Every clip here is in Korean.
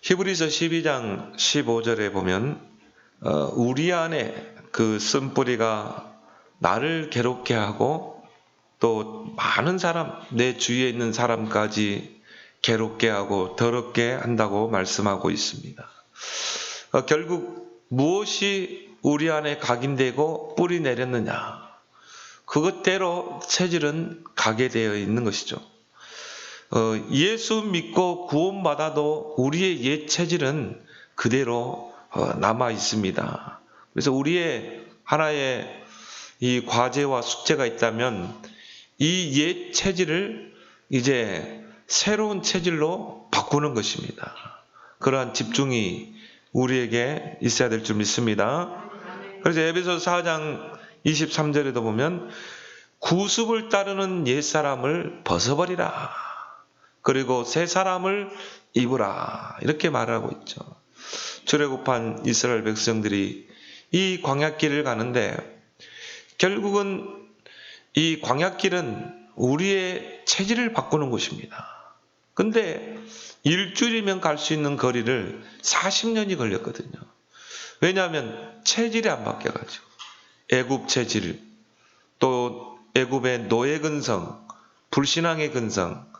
히브리서 12장 15절에 보면 우리 안에 그 쓴뿌리가 나를 괴롭게 하고 또 많은 사람, 내 주위에 있는 사람까지 괴롭게 하고 더럽게 한다고 말씀하고 있습니다. 결국 무엇이 우리 안에 각인되고 뿌리 내렸느냐, 그것대로 체질은 가게 되어 있는 것이죠. 예수 믿고 구원받아도 우리의 옛 체질은 그대로 남아 있습니다. 그래서 우리의 하나의 이 과제와 숙제가 있다면 이 옛 체질을 이제 새로운 체질로 바꾸는 것입니다. 그러한 집중이 우리에게 있어야 될 줄 믿습니다. 그래서 에베소서 4장 23절에도 보면 구습을 따르는 옛사람을 벗어버리라, 그리고 새 사람을 입으라, 이렇게 말하고 있죠. 출애굽한 이스라엘 백성들이 이 광야길을 가는데 결국은 이 광야길은 우리의 체질을 바꾸는 곳입니다. 근데 일주일이면 갈 수 있는 거리를 40년이 걸렸거든요. 왜냐하면 체질이 안 바뀌어가지고 애굽 체질, 또 애굽의 노예 근성, 불신앙의 근성,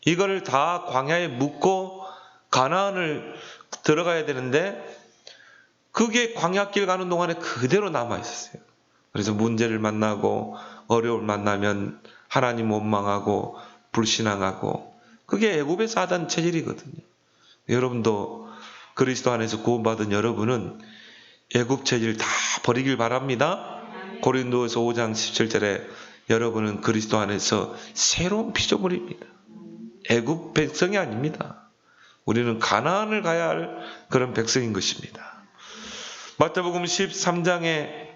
이거를 다 광야에 묻고 가나안을 들어가야 되는데 그게 광야길 가는 동안에 그대로 남아 있었어요. 그래서 문제를 만나고 어려움을 만나면 하나님 원망하고 불신앙하고, 그게 애굽에서 하던 체질이거든요. 여러분도 그리스도 안에서 구원받은 여러분은 애굽 체질 다 버리길 바랍니다. 고린도후서 5장 17절에 여러분은 그리스도 안에서 새로운 피조물입니다. 애굽 백성이 아닙니다. 우리는 가나안을 가야 할 그런 백성인 것입니다. 마태복음 13장에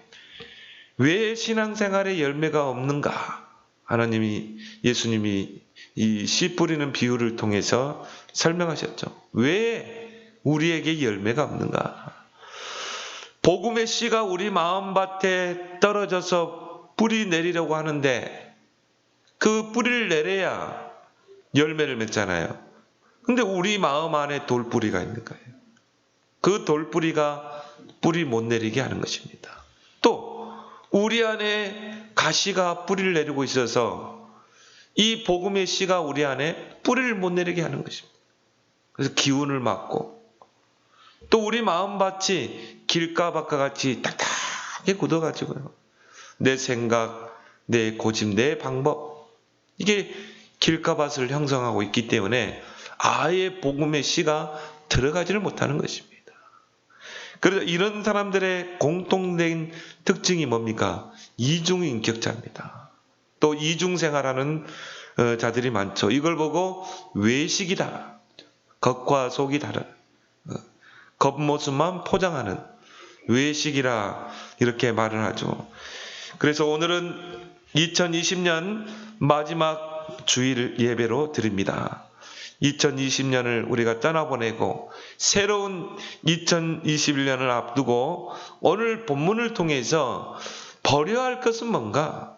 왜 신앙생활에 열매가 없는가? 예수님이 이 씨 뿌리는 비유를 통해서 설명하셨죠. 왜 우리에게 열매가 없는가? 복음의 씨가 우리 마음밭에 떨어져서 뿌리 내리려고 하는데 그 뿌리를 내려야 열매를 맺잖아요. 근데 우리 마음 안에 돌뿌리가 있는 거예요. 그 돌뿌리가 뿌리 못 내리게 하는 것입니다. 또 우리 안에 가시가 뿌리를 내리고 있어서 이 복음의 씨가 우리 안에 뿌리를 못 내리게 하는 것입니다. 그래서 기운을 막고, 또 우리 마음밭이 길가밭과 같이 딱딱하게 굳어가지고요, 내 생각, 내 고집, 내 방법, 이게 길가밭을 형성하고 있기 때문에 아예 복음의 씨가 들어가지를 못하는 것입니다. 그래서 이런 사람들의 공통된 특징이 뭡니까? 이중인격자입니다. 또 이중생활하는 자들이 많죠. 이걸 보고 외식이다, 겉과 속이 다른, 겉모습만 포장하는 외식이라 이렇게 말을 하죠. 그래서 오늘은 2020년 마지막 주일 예배로 드립니다. 2020년을 우리가 떠나보내고 새로운 2021년을 앞두고 오늘 본문을 통해서 버려야 할 것은 뭔가,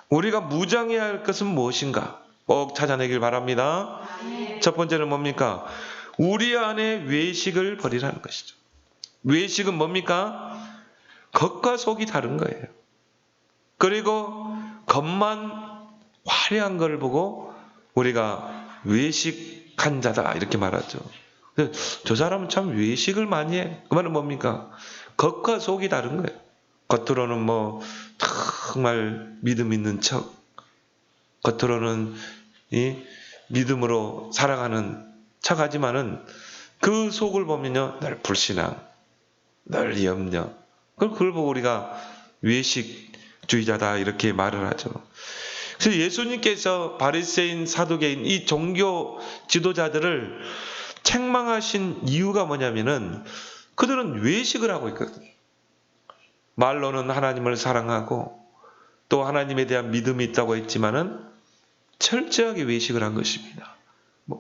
우리가 무장해야 할 것은 무엇인가 꼭 찾아내길 바랍니다. 첫 번째는 뭡니까? 우리 안에 외식을 버리라는 것이죠. 외식은 뭡니까? 겉과 속이 다른 거예요. 그리고 겉만 화려한 걸 보고 우리가 외식한 자다 이렇게 말하죠. 저 사람은 참 외식을 많이 해. 그 말은 뭡니까? 겉과 속이 다른 거예요. 겉으로는 뭐 정말 믿음 있는 척, 겉으로는 이 믿음으로 살아가는 척하지만은 그 속을 보면요, 늘 불신앙, 늘 염려. 그걸 보고 우리가 외식주의자다 이렇게 말을 하죠. 그래서 예수님께서 바리새인, 사두개인 이 종교 지도자들을 책망하신 이유가 뭐냐면은 그들은 외식을 하고 있거든요. 말로는 하나님을 사랑하고 또 하나님에 대한 믿음이 있다고 했지만은 철저하게 외식을 한 것입니다.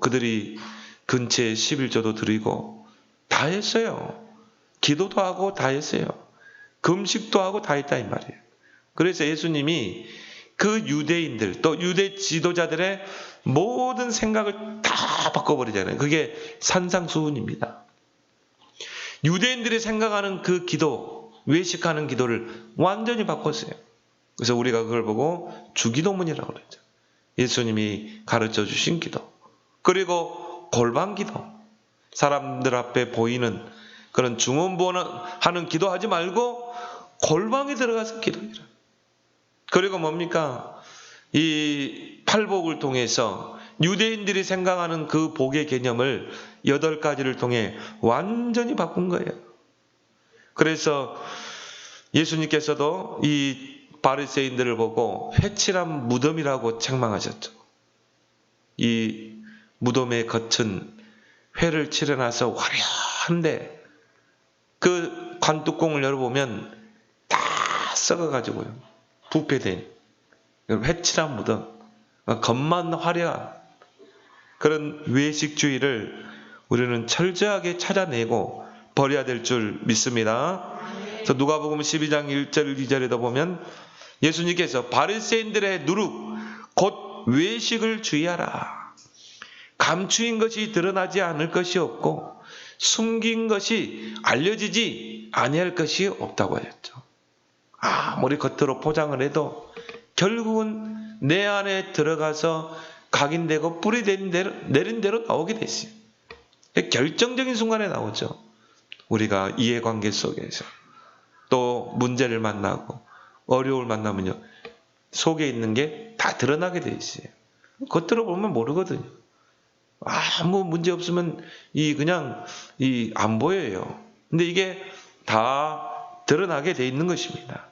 그들이 근처에 11조도 드리고 다 했어요. 기도도 하고 다 했어요. 금식도 하고 다 했다 이 말이에요. 그래서 예수님이 그 유대인들 또 유대 지도자들의 모든 생각을 다 바꿔버리잖아요. 그게 산상수훈입니다. 유대인들이 생각하는 그 기도, 외식하는 기도를 완전히 바꿨어요. 그래서 우리가 그걸 보고 주기도문이라고 그랬죠. 예수님이 가르쳐 주신 기도. 그리고 골방 기도. 사람들 앞에 보이는 그런 중언부언하는 기도하지 말고 골방에 들어가서 기도해라. 그리고 뭡니까? 이 팔복을 통해서 유대인들이 생각하는 그 복의 개념을 8가지를 통해 완전히 바꾼 거예요. 그래서 예수님께서도 이 바리새인들을 보고 회칠한 무덤이라고 책망하셨죠. 이 무덤의 겉은 회를 칠해놔서 화려한데 그 관뚜껑을 열어보면 다 썩어가지고요. 부패된 회칠한 무덤, 겉만 화려한 그런 외식주의를 우리는 철저하게 찾아내고 버려야 될 줄 믿습니다. 그래서 누가복음 12장 1절 2절에도 보면 예수님께서 바리새인들의 누룩 곧 외식을 주의하라. 감추인 것이 드러나지 않을 것이 없고 숨긴 것이 알려지지 아니할 것이 없다고 하셨죠. 아무리 겉으로 포장을 해도 결국은 내 안에 들어가서 각인되고 뿌리 내린 대로 나오게 돼 있어요. 결정적인 순간에 나오죠. 우리가 이해관계 속에서 또 문제를 만나고 어려움을 만나면요, 속에 있는 게 다 드러나게 돼 있어요. 겉으로 보면 모르거든요. 아무 문제 없으면 그냥 안 보여요. 근데 이게 다 드러나게 돼 있는 것입니다.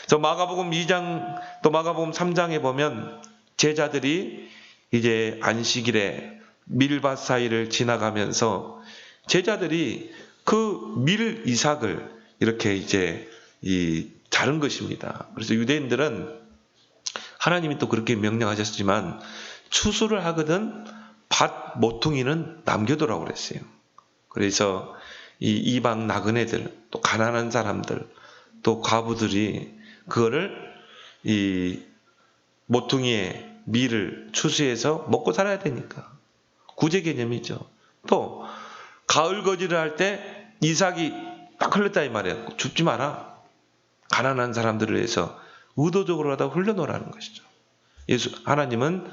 그래서 마가복음 2장 또 마가복음 3장에 보면 제자들이 이제 안식일에 밀밭 사이를 지나가면서 제자들이 그 밀 이삭을 이렇게 이제 자른 것입니다. 그래서 유대인들은 하나님이 또 그렇게 명령하셨지만 추수를 하거든 밭 모퉁이는 남겨두라고 그랬어요. 그래서 이 이방 나그네들 또 가난한 사람들 또 과부들이 그거를 이 모퉁이에 밀을 추수해서 먹고 살아야 되니까 구제 개념이죠. 또 가을 거지를 할 때 이삭이 딱 흘렀다 이 말이에요. 줍지 마라. 가난한 사람들을 위해서 의도적으로라도 흘려놓으라는 것이죠. 하나님은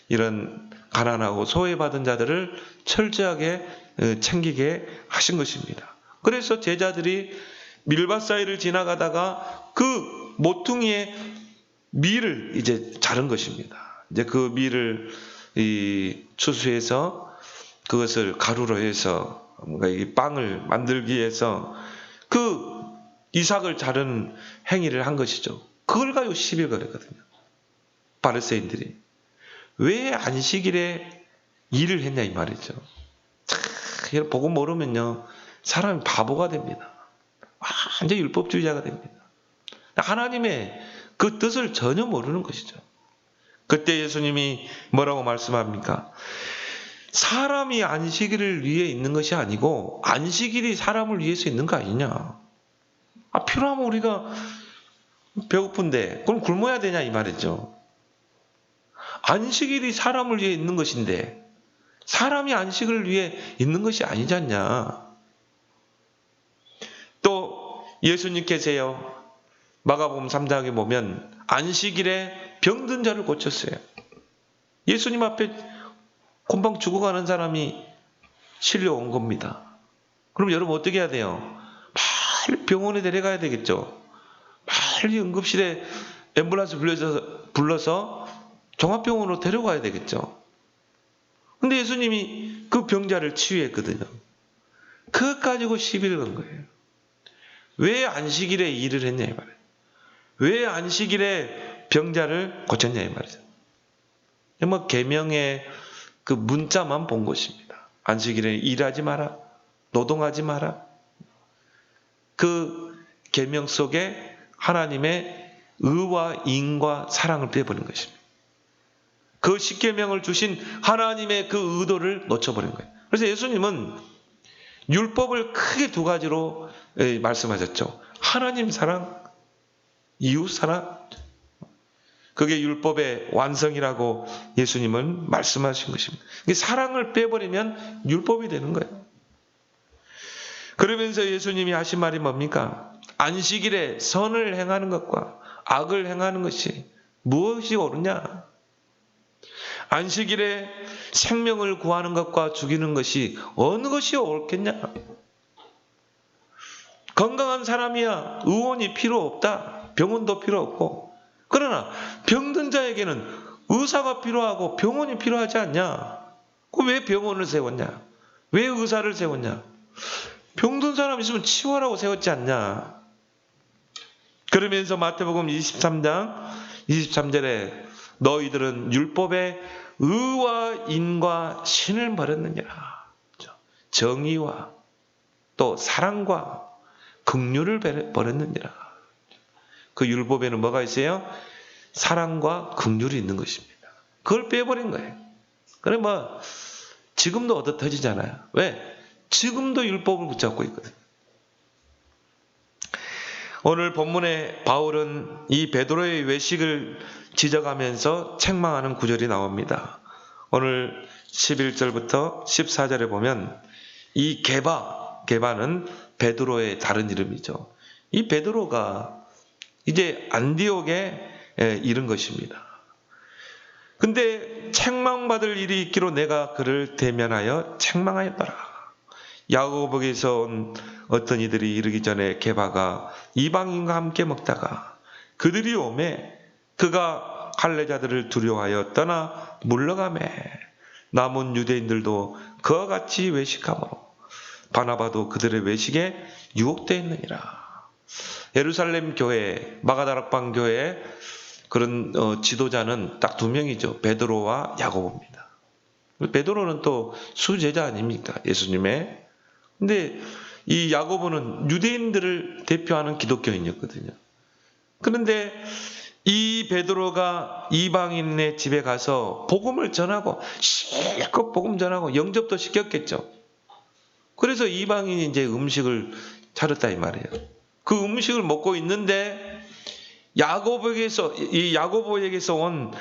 이런 가난하고 소외받은 자들을 철저하게 챙기게 하신 것입니다. 그래서 제자들이 밀밭 사이를 지나가다가 그 모퉁이에 밀을 이제 자른 것입니다. 이제 그 밀을 추수해서 그것을 가루로 해서 뭔가 이 빵을 만들기 위해서 그 이삭을 자른 행위를 한 것이죠. 그걸 가지고 시비를 걸었거든요. 바리새인들이 왜 안식일에 일을 했냐 이 말이죠. 이걸 보고 모르면요 사람이 바보가 됩니다. 완전 율법주의자가 됩니다. 하나님의 그 뜻을 전혀 모르는 것이죠. 그때 예수님이 뭐라고 말씀합니까? 사람이 안식일을 위해 있는 것이 아니고 안식일이 사람을 위해서 있는 거 아니냐. 필요하면 우리가 배고픈데 그럼 굶어야 되냐 이 말이죠. 안식일이 사람을 위해 있는 것인데 사람이 안식을 위해 있는 것이 아니지 않냐. 또 예수님께서요 마가복음 3장에 보면 안식일에 병든 자를 고쳤어요. 예수님 앞에 금방 죽어가는 사람이 실려온 겁니다. 그럼 여러분 어떻게 해야 돼요? 빨리 병원에 데려가야 되겠죠. 빨리 응급실에 앰뷸런스 불러서 종합병원으로 데려가야 되겠죠. 근데 예수님이 그 병자를 치유했거든요. 그것 가지고 시비를 건 거예요. 왜 안식일에 일을 했냐 이 말이에요. 왜 안식일에 병자를 고쳤냐 이 말이죠. 계명의 그 문자만 본 것입니다. 안식일에 일하지 마라, 노동하지 마라. 그 계명 속에 하나님의 의와 인과 사랑을 빼버린 것입니다. 그 십계명을 주신 하나님의 그 의도를 놓쳐버린 거예요. 그래서 예수님은 율법을 크게 2가지로 말씀하셨죠. 하나님 사랑, 이웃 사랑. 그게 율법의 완성이라고 예수님은 말씀하신 것입니다. 사랑을 빼버리면 율법이 되는 거예요. 그러면서 예수님이 하신 말이 뭡니까? 안식일에 선을 행하는 것과 악을 행하는 것이 무엇이 옳으냐? 안식일에 생명을 구하는 것과 죽이는 것이 어느 것이 옳겠냐? 건강한 사람이야 의원이 필요 없다. 병원도 필요 없고. 그러나 병든 자에게는 의사가 필요하고 병원이 필요하지 않냐? 왜 병원을 세웠냐? 왜 의사를 세웠냐? 병든 사람 있으면 치료하라고 세웠지 않냐? 그러면서 마태복음 23장 23절에 너희들은 율법의 의와 인과 신을 버렸느니라. 정의와 또 사랑과 긍휼을 버렸느니라. 그 율법에는 뭐가 있어요? 사랑과 긍휼이 있는 것입니다. 그걸 빼버린 거예요. 그래 지금도 얻어 터지잖아요. 왜? 지금도 율법을 붙잡고 있거든요. 오늘 본문에 바울은 이 베드로의 외식을 지적하면서 책망하는 구절이 나옵니다. 오늘 11절부터 14절에 보면 이 게바는 베드로의 다른 이름이죠. 이 베드로가 이제 안디옥에 이른 것입니다. 근데 책망받을 일이 있기로 내가 그를 대면하여 책망하였더라. 야고보에서 온 어떤 이들이 이르기 전에 게바가 이방인과 함께 먹다가 그들이 오매 그가 할례자들을 두려워하여 떠나 물러가매 남은 유대인들도 그와 같이 외식하므로 바나바도 그들의 외식에 유혹되었느니라. 예루살렘 교회, 마가다락방 교회 그런 지도자는 딱 두 명이죠. 베드로와 야고보입니다. 베드로는 또 수제자 아닙니까? 예수님의. 근데 이 야고보는 유대인들을 대표하는 기독교인이었거든요. 그런데 이 베드로가 이방인의 집에 가서 복음을 전하고 실컷 복음 전하고 영접도 시켰겠죠. 그래서 이방인이 이제 음식을 차렸다 이 말이에요. 그 음식을 먹고 있는데 야고보에게서 온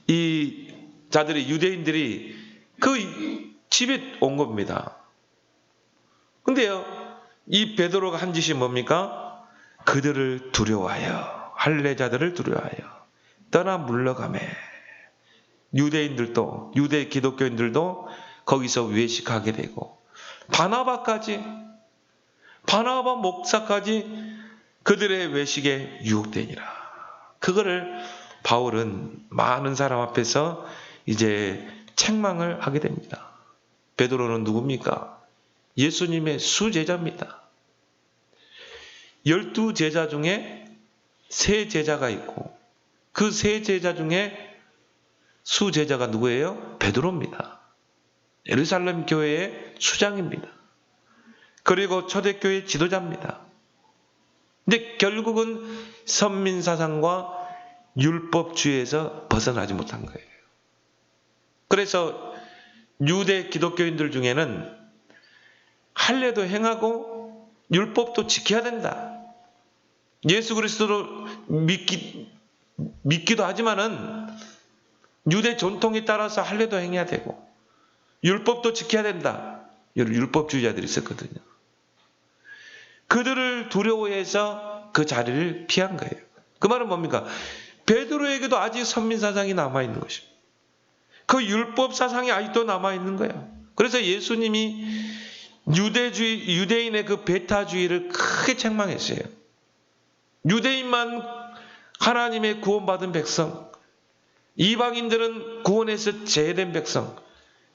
이 자들이 유대인들이 그 집에 온 겁니다. 근데요, 이 베드로가 한 짓이 뭡니까? 그들을 두려워하여, 할례자들을 두려워하여 떠나 물러가매. 유대인들도, 유대 기독교인들도 거기서 외식하게 되고, 바나바 목사까지 그들의 외식에 유혹되니라. 그거를 바울은 많은 사람 앞에서 이제 책망을 하게 됩니다. 베드로는 누굽니까? 예수님의 수제자입니다. 12제자 중에 3제자가 있고 그 3제자 중에 수제자가 누구예요? 베드로입니다. 예루살렘 교회의 수장입니다. 그리고 초대교회 지도자입니다. 근데 결국은 선민사상과 율법주의에서 벗어나지 못한 거예요. 그래서 유대 기독교인들 중에는 할례도 행하고 율법도 지켜야 된다. 예수 그리스도를 믿기도 하지만은 유대 전통에 따라서 할례도 행해야 되고 율법도 지켜야 된다. 율법주의자들이 있었거든요. 그들을 두려워해서 그 자리를 피한 거예요. 그 말은 뭡니까? 베드로에게도 아직 선민사상이 남아있는 것입니다. 그 율법사상이 아직도 남아있는 거예요. 그래서 예수님이 유대인의 그 베타주의를 크게 책망했어요. 유대인만 하나님의 구원받은 백성, 이방인들은 구원에서 제외된 백성,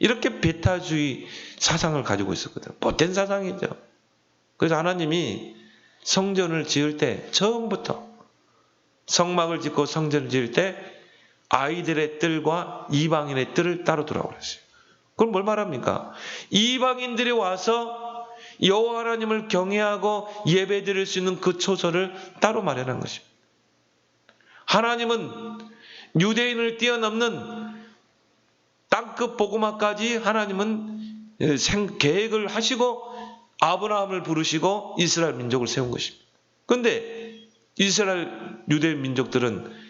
이렇게 베타주의 사상을 가지고 있었거든요. 못된 사상이죠. 그래서 하나님이 성전을 지을 때 처음부터 성막을 짓고 성전을 지을 때 아이들의 뜰과 이방인의 뜰을 따로 두라고 그랬어요. 그럼 뭘 말합니까? 이방인들이 와서 여호와 하나님을 경외하고 예배드릴 수 있는 그 초소를 따로 마련한 것입니다. 하나님은 유대인을 뛰어넘는 땅끝 복음화까지 하나님은 계획을 하시고 아브라함을 부르시고 이스라엘 민족을 세운 것입니다. 그런데 이스라엘 유대 민족들은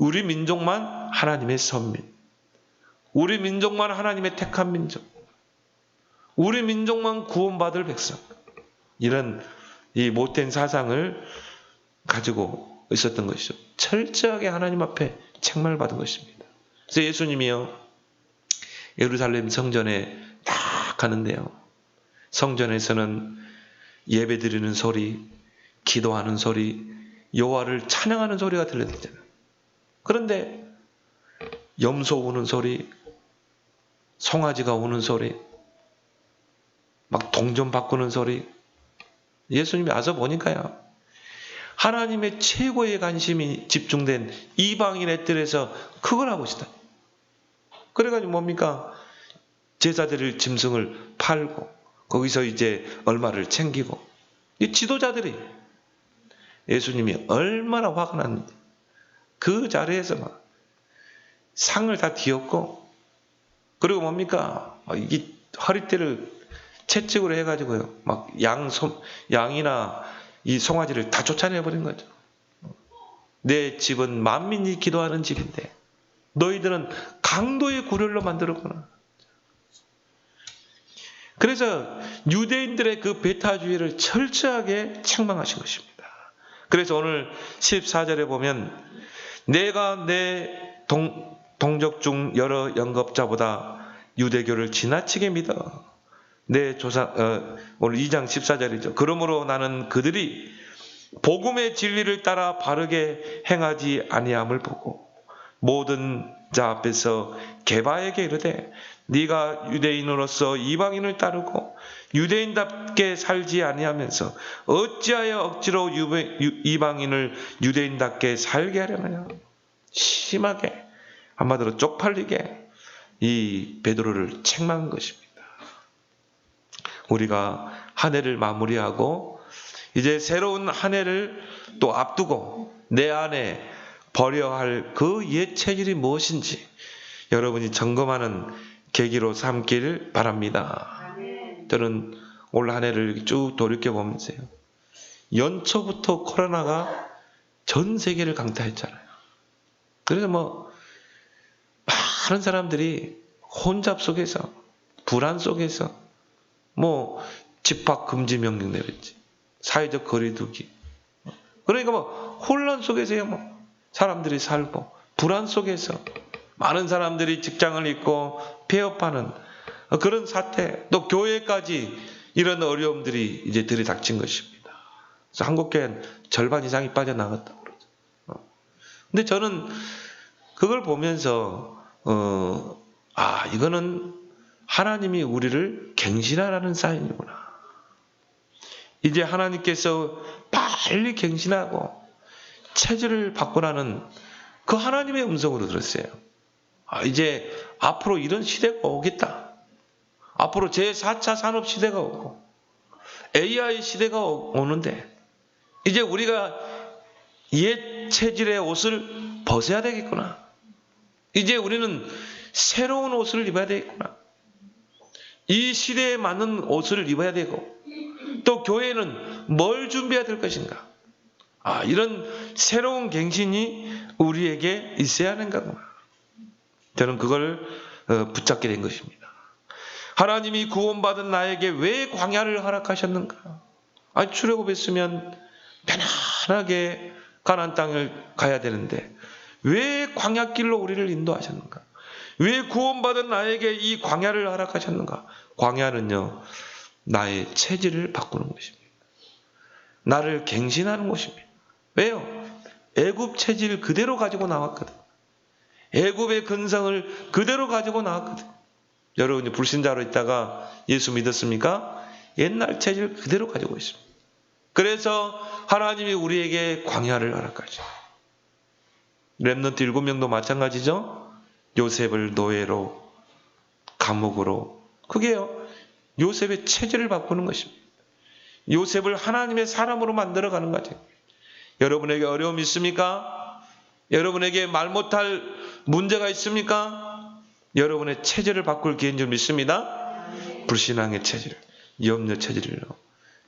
우리 민족만 하나님의 선민, 우리 민족만 하나님의 택한 민족, 우리 민족만 구원받을 백성, 이런 이 못된 사상을 가지고 있었던 것이죠. 철저하게 하나님 앞에 책망받은 것입니다. 그래서 예수님이요, 예루살렘 성전에 딱 가는데요, 성전에서는 예배드리는 소리, 기도하는 소리, 여호와를 찬양하는 소리가 들려드리잖아요. 그런데 염소 우는 소리, 송아지가 우는 소리, 막 동전 바꾸는 소리, 예수님이 와서 보니까요, 하나님의 최고의 관심이 집중된 이방인의 뜰에서 그걸 하고 있다. 그래가지고 뭡니까? 제사 드릴 짐승을 팔고 거기서 이제 얼마를 챙기고, 이 지도자들이, 예수님이 얼마나 화가 났는지 그 자리에서 막 상을 다 뒤엎고, 그리고 뭡니까? 이게 허리띠를 채찍으로 해가지고요, 막 양이나 이 송아지를 다 쫓아내버린 거죠. 내 집은 만민이 기도하는 집인데 너희들은 강도의 굴혈로 만들었구나. 그래서 유대인들의 그 배타주의를 철저하게 책망하신 것입니다. 그래서 오늘 14절에 보면, 내가 내 동족 중 여러 영겁자보다 유대교를 지나치게 믿어. 내 조상, 오늘 2장 14절이죠. 그러므로 나는 그들이 복음의 진리를 따라 바르게 행하지 아니함을 보고 모든 자 앞에서 게바에게 이르되, 네가 유대인으로서 이방인을 따르고 유대인답게 살지 아니하면서 어찌하여 억지로 이방인을 유대인답게 살게 하려느냐. 심하게, 한마디로 쪽팔리게 이 베드로를 책망한 것입니다. 우리가 한 해를 마무리하고 이제 새로운 한 해를 또 앞두고 내 안에 버려야 할 그 옛 체질이 무엇인지 여러분이 점검하는 계기로 삼길 바랍니다. 저는 올 한 해를 쭉 돌이켜보면서요, 연초부터 코로나가 전 세계를 강타했잖아요. 그래서 많은 사람들이 혼잡 속에서, 불안 속에서 집합 금지 명령 내렸지, 사회적 거리두기. 그러니까 혼란 속에서요, 사람들이 살고, 불안 속에서 많은 사람들이 직장을 잃고 폐업하는 그런 사태, 또 교회까지 이런 어려움들이 이제 들이닥친 것입니다. 그래서 한국교회는 절반 이상이 빠져나갔다고 그러죠. 근데 저는 그걸 보면서 이거는 하나님이 우리를 갱신하라는 사인이구나. 이제 하나님께서 빨리 갱신하고 체질을 바꾸라는 그 하나님의 음성으로 들었어요. 이제 앞으로 이런 시대가 오겠다. 앞으로 제4차 산업 시대가 오고 AI 시대가 오는데 이제 우리가 옛 체질의 옷을 벗어야 되겠구나. 이제 우리는 새로운 옷을 입어야 되겠구나. 이 시대에 맞는 옷을 입어야 되고, 또 교회는 뭘 준비해야 될 것인가. 이런 새로운 갱신이 우리에게 있어야 하는가. 저는 그걸 붙잡게 된 것입니다. 하나님이 구원받은 나에게 왜 광야를 허락하셨는가? 출애굽했으면 편안하게 가나안 땅을 가야 되는데 왜 광야길로 우리를 인도하셨는가? 왜 구원받은 나에게 이 광야를 허락하셨는가? 광야는요, 나의 체질을 바꾸는 것입니다. 나를 갱신하는 것입니다. 왜요? 애굽 체질 그대로 가지고 나왔거든. 애굽의 근성을 그대로 가지고 나왔거든. 여러분이 불신자로 있다가 예수 믿었습니까? 옛날 체질 그대로 가지고 있습니다. 그래서 하나님이 우리에게 광야를 허락하죠. 렘넌트 7명도 마찬가지죠. 요셉을 노예로, 감옥으로. 그게요, 요셉의 체질을 바꾸는 것입니다. 요셉을 하나님의 사람으로 만들어가는 거죠. 여러분에게 어려움이 있습니까? 여러분에게 말 못할 문제가 있습니까? 여러분의 체질을 바꿀 기회인 줄 믿습니다. 불신앙의 체질, 염려 체질로,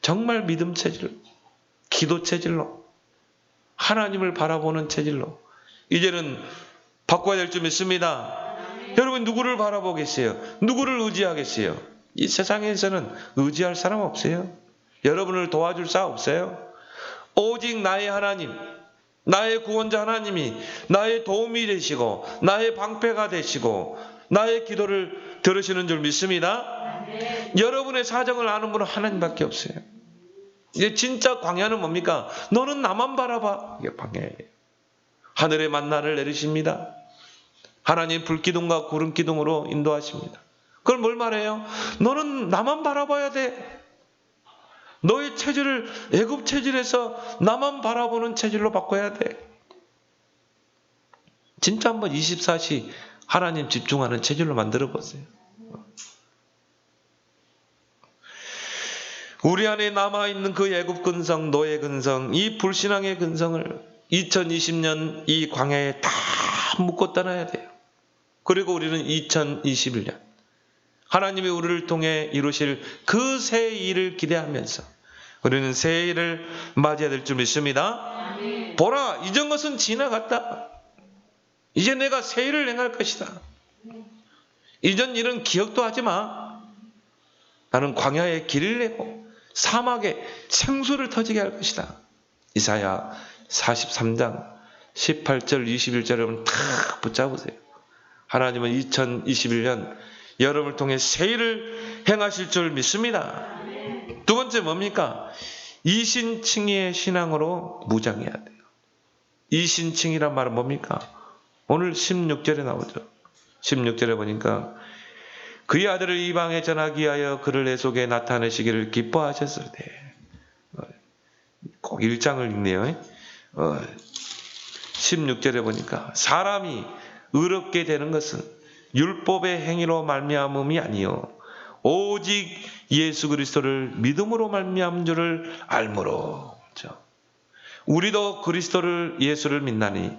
정말 믿음 체질로, 기도 체질로, 하나님을 바라보는 체질로 이제는 바꿔야 될 줄 믿습니다. 여러분 누구를 바라보겠어요? 누구를 의지하겠어요? 이 세상에서는 의지할 사람 없어요. 여러분을 도와줄 사람 없어요. 오직 나의 하나님, 나의 구원자 하나님이 나의 도움이 되시고 나의 방패가 되시고 나의 기도를 들으시는 줄 믿습니다. 여러분의 사정을 아는 분은 하나님밖에 없어요. 이제 진짜 광야는 뭡니까? 너는 나만 바라봐. 이게 광야예요. 하늘의 만나를 내리십니다. 하나님 불기둥과 구름기둥으로 인도하십니다. 그걸 뭘 말해요? 너는 나만 바라봐야 돼. 너의 체질을 애굽 체질에서 나만 바라보는 체질로 바꿔야 돼. 진짜 한번 24시 하나님 집중하는 체질로 만들어 보세요. 우리 안에 남아있는 그 애굽 근성, 노예 근성, 이 불신앙의 근성을 2020년 이 광야에 다 묶고 떠나야 돼요. 그리고 우리는 2021년 하나님이 우리를 통해 이루실 그 새 일을 기대하면서 우리는 새 일을 맞이해야 될 줄 믿습니다. 보라, 이전 것은 지나갔다. 이제 내가 새 일을 행할 것이다. 이전 일은 기억도 하지 마. 나는 광야에 길을 내고 사막에 생수를 터지게 할 것이다. 이사야 43장 18절 21절 여러분 다 붙잡으세요. 하나님은 2021년 여러분을 통해 새 일을 행하실 줄 믿습니다. 두 번째 뭡니까? 이신칭의의 신앙으로 무장해야 돼요. 이신칭의란 말은 뭡니까? 오늘 16절에 나오죠. 16절에 보니까 그의 아들을 이방에 전하기 위하여 그를 내 속에 나타내시기를 기뻐하셨을 때, 꼭 1장을 읽네요. 16절에 보니까 사람이 의롭게 되는 것은 율법의 행위로 말미암음이 아니요 오직 예수 그리스도를 믿음으로 말미암은 줄을 알므로. 그렇죠? 우리도 그리스도를 예수를 믿나니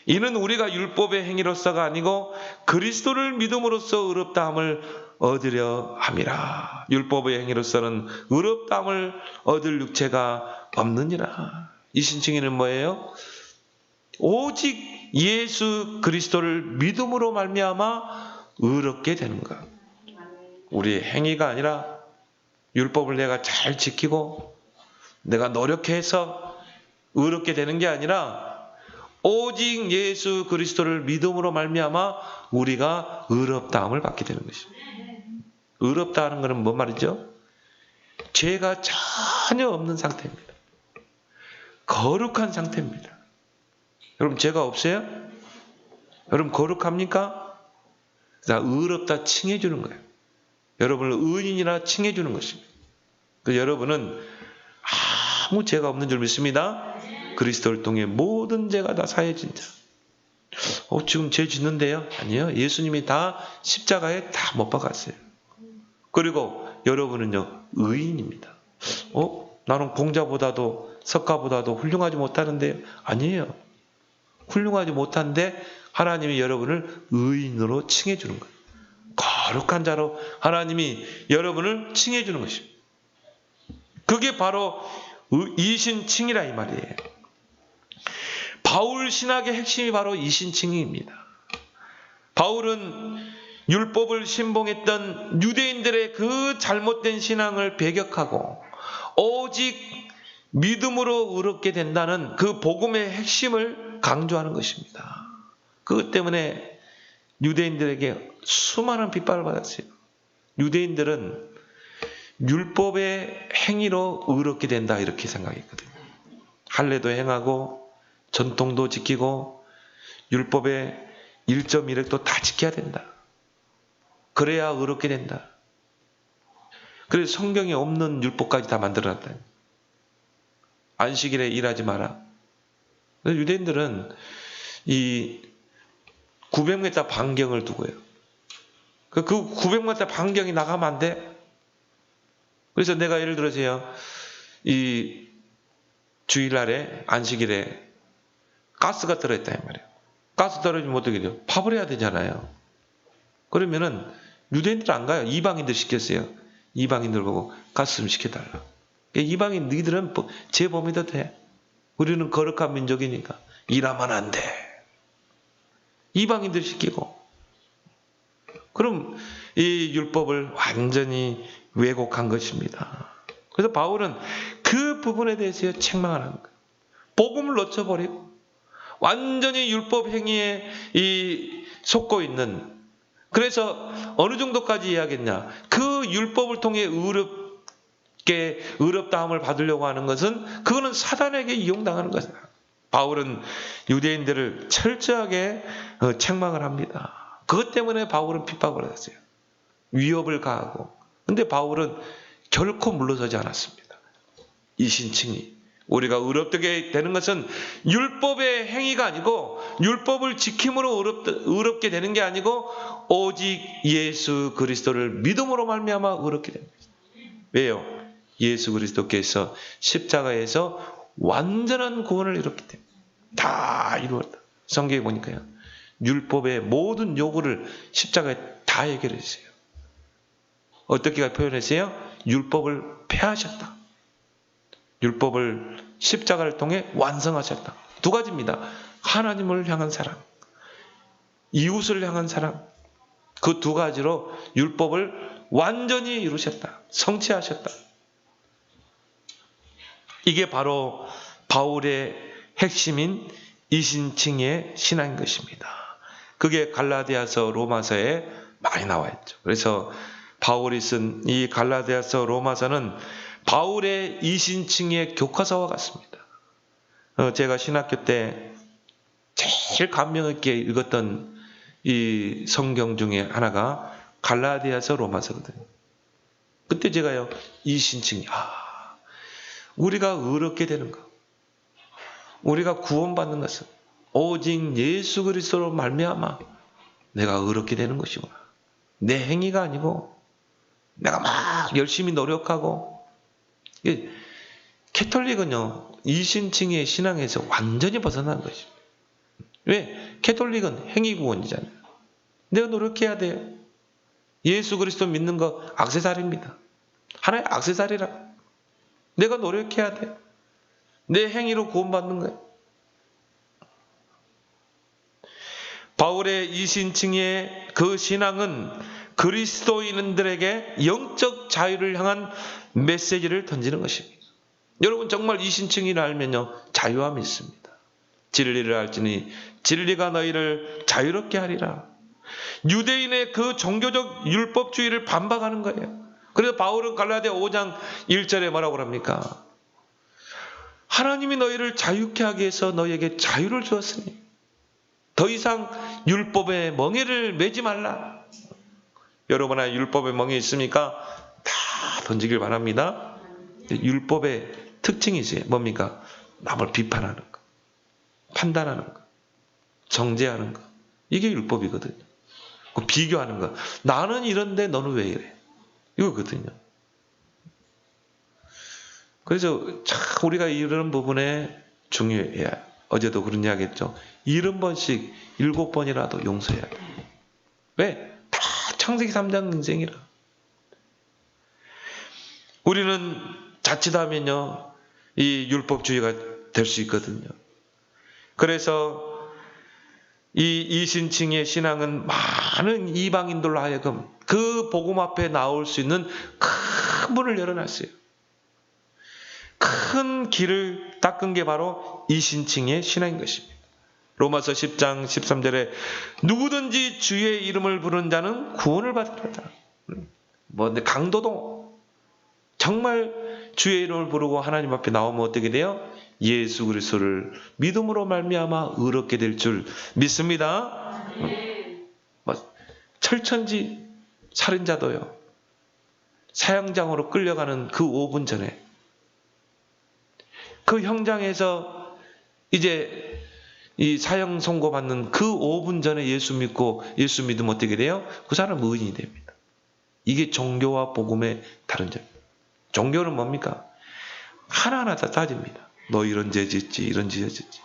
이는 우리가 율법의 행위로서가 아니고 그리스도를 믿음으로써 의롭다함을 얻으려 함이라. 율법의 행위로서는 의롭다함을 얻을 육체가 없느니라. 이 신칭의는 뭐예요? 오직 예수 그리스도를 믿음으로 말미암아 의롭게 되는 것. 우리의 행위가 아니라 율법을 내가 잘 지키고 내가 노력해서 의롭게 되는 게 아니라 오직 예수 그리스도를 믿음으로 말미암아 우리가 의롭다함을 받게 되는 것입니다. 의롭다 하는 것은 뭔 말이죠? 죄가 전혀 없는 상태입니다. 거룩한 상태입니다. 여러분 죄가 없어요? 여러분 거룩합니까? 의롭다 칭해 주는 거예요. 여러분을 의인이라 칭해 주는 것입니다. 여러분은 아무 죄가 없는 줄 믿습니다. 그리스도를 통해 모든 죄가 다 사해진 자. 지금 죄 짓는데요? 아니요. 예수님이 다 십자가에 다 못 박았어요. 그리고 여러분은요, 의인입니다. 나는 공자보다도 석가보다도 훌륭하지 못하는데요? 아니에요. 훌륭하지 못한데 하나님이 여러분을 의인으로 칭해 주는 거예요. 거룩한 자로 하나님이 여러분을 칭해 주는 것입니다. 그게 바로 이신칭이라 이 말이에요. 바울 신학의 핵심이 바로 이신칭의입니다. 바울은 율법을 신봉했던 유대인들의 그 잘못된 신앙을 배격하고 오직 믿음으로 의롭게 된다는 그 복음의 핵심을 강조하는 것입니다. 그것 때문에 유대인들에게 수많은 핍박을 받았어요. 유대인들은 율법의 행위로 의롭게 된다 이렇게 생각했거든요. 할례도 행하고 전통도 지키고 율법의 1.1획도 다 지켜야 된다. 그래야 의롭게 된다. 그래서 성경에 없는 율법까지 다 만들어놨다. 안식일에 일하지 마라. 유대인들은 이 900m 반경을 두고요. 그 900m 반경이 나가면 안 돼. 그래서 내가 예를 들어서요, 이 주일날에 안식일에 가스가 들어있다 이 말이에요. 가스 떨어지면 어떻게 돼요? 밥을 해야 되잖아요. 그러면은 유대인들 안 가요. 이방인들 시켰어요. 이방인들 보고 가스 좀 시켜달라. 이방인 너희들은 죄 범해도 돼. 우리는 거룩한 민족이니까 일하면 안 돼. 이방인들 시키고. 그럼 이 율법을 완전히 왜곡한 것입니다. 그래서 바울은 그 부분에 대해서 책망을 하는 거예요. 복음을 놓쳐버리고 완전히 율법 행위에 속고 있는, 그래서 어느 정도까지 이야기했냐, 그 율법을 통해 의롭다함을 받으려고 하는 것은 그거는 사단에게 이용당하는 것이다. 바울은 유대인들을 철저하게 책망을 합니다. 그것 때문에 바울은 핍박을 했어요. 위협을 가하고. 근데 바울은 결코 물러서지 않았습니다. 이 신칭이 우리가 의롭게 되는 것은 율법의 행위가 아니고, 율법을 지킴으로 의롭게 되는 게 아니고, 오직 예수 그리스도를 믿음으로 말미암아 의롭게 됩니다. 왜요? 예수 그리스도께서 십자가에서 완전한 구원을 이뤘기 때문에. 다 이루었다. 성경에 보니까요, 율법의 모든 요구를 십자가에 다 해결해 주세요. 어떻게 표현했어요? 율법을 폐하셨다. 율법을 십자가를 통해 완성하셨다. 두 가지입니다. 하나님을 향한 사랑, 이웃을 향한 사랑. 그 두 가지로 율법을 완전히 이루셨다. 성취하셨다. 이게 바로 바울의 핵심인 이신칭의 신앙인 것입니다. 그게 갈라디아서 로마서에 많이 나와 있죠. 그래서 바울이 쓴 이 갈라디아서 로마서는 바울의 이신칭의 교과서와 같습니다. 제가 신학교 때 제일 감명 있게 읽었던 이 성경 중에 하나가 갈라디아서 로마서거든요. 그때 제가요, 이신칭이, 우리가 의롭게 되는 것, 우리가 구원받는 것은 오직 예수 그리스도로 말미암아 내가 의롭게 되는 것이구나. 내 행위가 아니고 내가 막 열심히 노력하고. 캐톨릭은요, 이신칭의 신앙에서 완전히 벗어난 것이죠. 왜? 캐톨릭은 행위구원이잖아요. 내가 노력해야 돼요. 예수 그리스도 믿는 거 액세서리입니다. 하나의 액세서리라. 내가 노력해야 돼. 내 행위로 구원받는 거예요. 바울의 이신칭의 그 신앙은 그리스도인들에게 영적 자유를 향한 메시지를 던지는 것입니다. 여러분, 정말 이신칭이를 알면요, 자유함이 있습니다. 진리를 알지니 진리가 너희를 자유롭게 하리라. 유대인의 그 종교적 율법주의를 반박하는 거예요. 그래서 바울은 갈라디아 5장 1절에 뭐라고 합니까? 하나님이 너희를 자유케 하기 위해서 너희에게 자유를 주었으니 더 이상 율법의 멍에를 매지 말라. 여러분 안에 율법의 멍에 있습니까? 다 던지길 바랍니다. 율법의 특징이지 뭡니까? 남을 비판하는 거, 판단하는 거, 정죄하는 거. 이게 율법이거든요. 비교하는 거. 나는 이런데 너는 왜 이래? 이거거든요. 그래서 참 우리가 이런 부분에 중요해야, 어제도 그런 이야기 했죠. 70번씩 7번이라도 용서해야 돼. 왜? 다 창세기 3장 인생이라. 우리는 자칫하면요, 이 율법주의가 될 수 있거든요. 그래서 이 이신칭의 신앙은 많은 이방인들로 하여금 그 복음 앞에 나올 수 있는 큰 문을 열어놨어요. 큰 길을 닦은 게 바로 이신칭의 신앙인 것입니다. 로마서 10장 13절에 누구든지 주의 이름을 부르는 자는 구원을 받으리라. 근데 강도도 정말 주의 이름을 부르고 하나님 앞에 나오면 어떻게 돼요? 예수 그리스도를 믿음으로 말미암아 의롭게 될 줄 믿습니다. 철천지 살인자도요, 사형장으로 끌려가는 그 5분 전에 그 형장에서 이제 이 사형 선고받는 그 5분 전에 예수 믿고 예수 믿으면 어떻게 돼요? 그 사람은 의인이 됩니다. 이게 종교와 복음의 다른 점. 종교는 뭡니까? 하나하나 다 따집니다. 너 이런 죄 짓지, 이런 죄 짓지.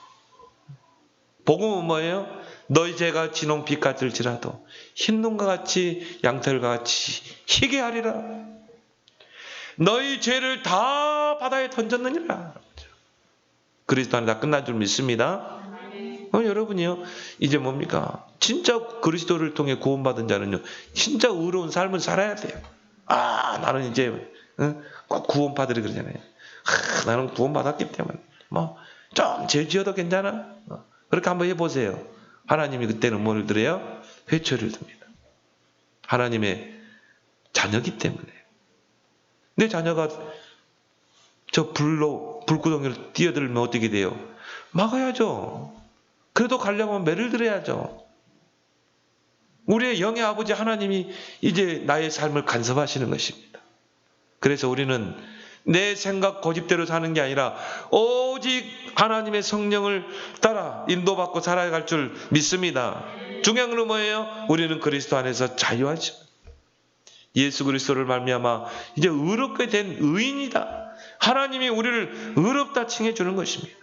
복음은 뭐예요? 너희 죄가 진홍빛 같을지라도 흰 눈과 같이 양털과 같이 희게 하리라. 너희 죄를 다 바다에 던졌느니라. 그리스도 안에 다 끝난 줄 믿습니다. 여러분이요, 이제 뭡니까? 진짜 그리스도를 통해 구원받은 자는요, 진짜 의로운 삶을 살아야 돼요. 나는 이제, 꼭 구원파들이 그러잖아요. 나는 구원받았기 때문에, 좀 죄 지어도 괜찮아? 그렇게 한번 해보세요. 하나님이 그때는 뭐를 드려요? 회초리를 듭니다. 하나님의 자녀기 때문에. 내 자녀가 저 불구덩이로 뛰어들면 어떻게 돼요? 막아야죠. 그래도 가려면 매를 들어야죠. 우리의 영의 아버지 하나님이 이제 나의 삶을 간섭하시는 것입니다. 그래서 우리는 내 생각 고집대로 사는 게 아니라 오직 하나님의 성령을 따라 인도받고 살아갈 줄 믿습니다. 중요한 건 뭐예요? 우리는 그리스도 안에서 자유하죠. 예수 그리스도를 말미암아 이제 의롭게 된 의인이다. 하나님이 우리를 의롭다 칭해 주는 것입니다.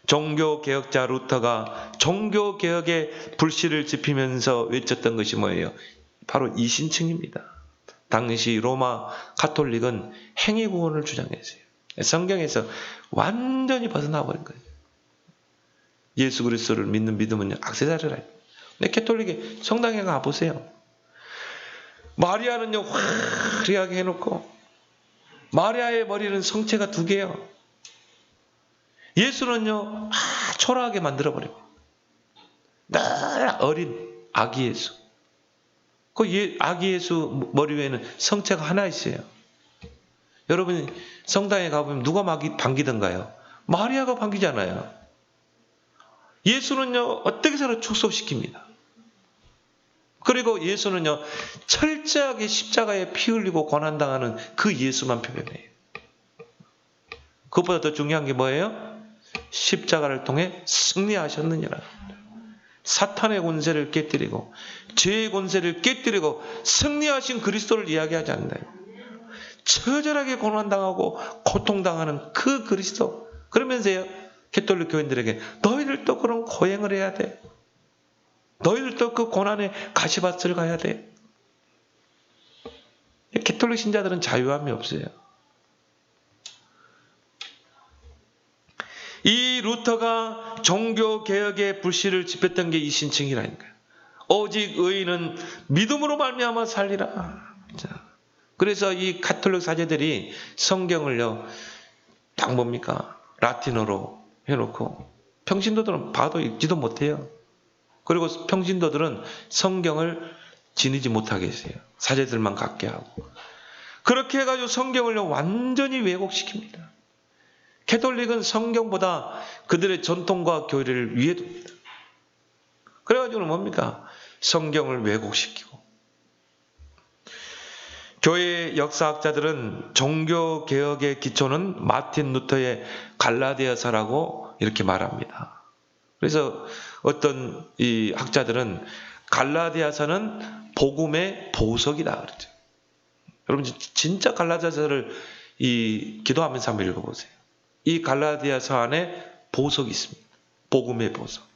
종교개혁자 루터가 종교개혁의 불씨를 지피면서 외쳤던 것이 뭐예요? 바로 이신칭입니다. 당시 로마 가톨릭은 행위구원을 주장했어요. 성경에서 완전히 벗어나 버린 거예요. 예수 그리스도를 믿는 믿음은 액세서리라. 근데 가톨릭의 성당에 가보세요. 마리아는요, 화려하게 해놓고 마리아의 머리는 성체가 2개예요. 예수는요, 초라하게 만들어버립니다. 늘 어린 아기 예수. 그 아기 예수 머리 위에는 성체가 하나 있어요. 여러분, 성당에 가보면 누가 반기던가요? 마리아가 반기잖아요. 예수는요, 어떻게 해서는 축소시킵니다. 그리고 예수는요, 철저하게 십자가에 피 흘리고 고난당하는 그 예수만 표현해요. 그것보다 더 중요한 게 뭐예요? 십자가를 통해 승리하셨느니라. 사탄의 권세를 깨뜨리고 죄의 권세를 깨뜨리고 승리하신 그리스도를 이야기하지 않나요? 처절하게 고난당하고 고통당하는 그 그리스도. 그러면서요, 가톨릭 교인들에게 너희들도 그런 고행을 해야 돼. 너희들도 그 고난의 가시밭을 가야 돼. 가톨릭 신자들은 자유함이 없어요. 이 루터가 종교개혁의 불씨를 지폈던 게 이신칭이라니까요. 오직 의인은 믿음으로 말미암아 살리라. 그래서 이 가톨릭 사제들이 성경을요, 딱 뭡니까? 라틴어로 해놓고 평신도들은 봐도 읽지도 못해요. 그리고 평신도들은 성경을 지니지 못하게 했어요. 사제들만 갖게 하고. 그렇게 해가지고 성경을요, 완전히 왜곡시킵니다. 가톨릭은 성경보다 그들의 전통과 교리를 위에 둡니다. 그래가지고는 뭡니까? 성경을 왜곡시키고. 교회 역사학자들은 종교개혁의 기초는 마틴 루터의 갈라디아서라고 이렇게 말합니다. 그래서 어떤 이 학자들은 갈라디아서는 복음의 보석이다 그러죠. 여러분, 진짜 갈라디아서를 기도하면서 한번 읽어보세요. 이 갈라디아서 안에 보석이 있습니다. 복음의 보석.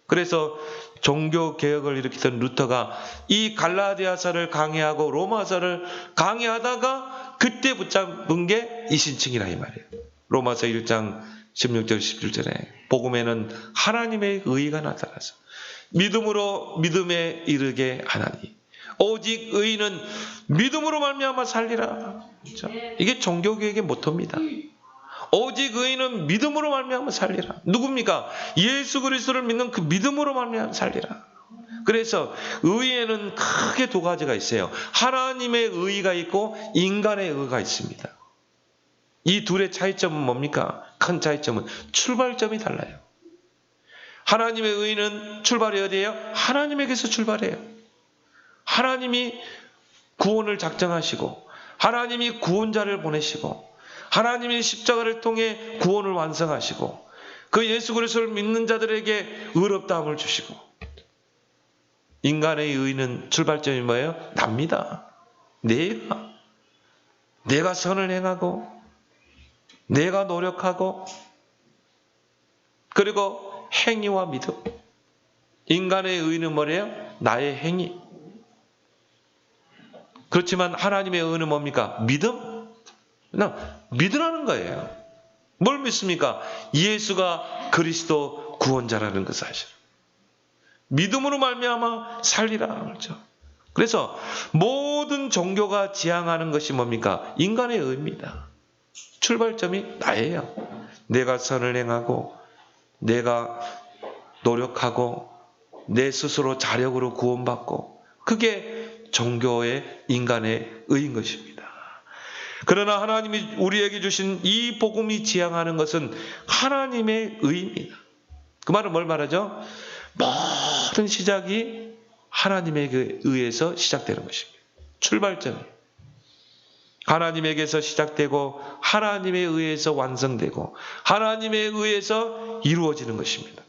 그래서 종교개혁을 일으키던 루터가 이 갈라디아서를 강의하고 로마서를 강의하다가 그때 붙잡은 게 이신칭이라 이 말이에요. 로마서 1장 16절 17절에 복음에는 하나님의 의의가 나타나서 믿음으로 믿음에 이르게 하나니 오직 의인은 믿음으로 말미암아 살리라. 그렇죠? 이게 종교개혁의 모토입니다. 오직 의인은 믿음으로 말미암아 살리라. 누굽니까? 예수 그리스도를 믿는 그 믿음으로 말미암아 살리라. 그래서 의에는 크게 2가지가 있어요. 하나님의 의의가 있고 인간의 의의가 있습니다. 이 둘의 차이점은 뭡니까? 큰 차이점은 출발점이 달라요. 하나님의 의의는 출발이 어디예요? 하나님에게서 출발해요. 하나님이 구원을 작정하시고 하나님이 구원자를 보내시고 하나님이 십자가를 통해 구원을 완성하시고 그 예수 그리스도를 믿는 자들에게 의롭다함을 주시고 인간의 의의는 출발점이 뭐예요? 납니다. 내가 선을 행하고 내가 노력하고 그리고 행위와 믿음. 인간의 의의는 뭐래요? 나의 행위. 그렇지만 하나님의 의의는 뭡니까? 믿음? 그냥 믿으라는 거예요. 뭘 믿습니까? 예수가 그리스도 구원자라는 그 사실. 믿음으로 말미암아 살리라 그러죠. 그래서 모든 종교가 지향하는 것이 뭡니까? 인간의 의입니다. 출발점이 나예요. 내가 선을 행하고 내가 노력하고 내 스스로 자력으로 구원받고 그게 종교의 인간의 의인 것입니다. 그러나 하나님이 우리에게 주신 이 복음이 지향하는 것은 하나님의 의입니다. 그 말은 뭘 말하죠? 모든 시작이 하나님에게 의해서 시작되는 것입니다. 출발점이 하나님에게서 시작되고 하나님에 의해서 완성되고 하나님에 의해서 이루어지는 것입니다.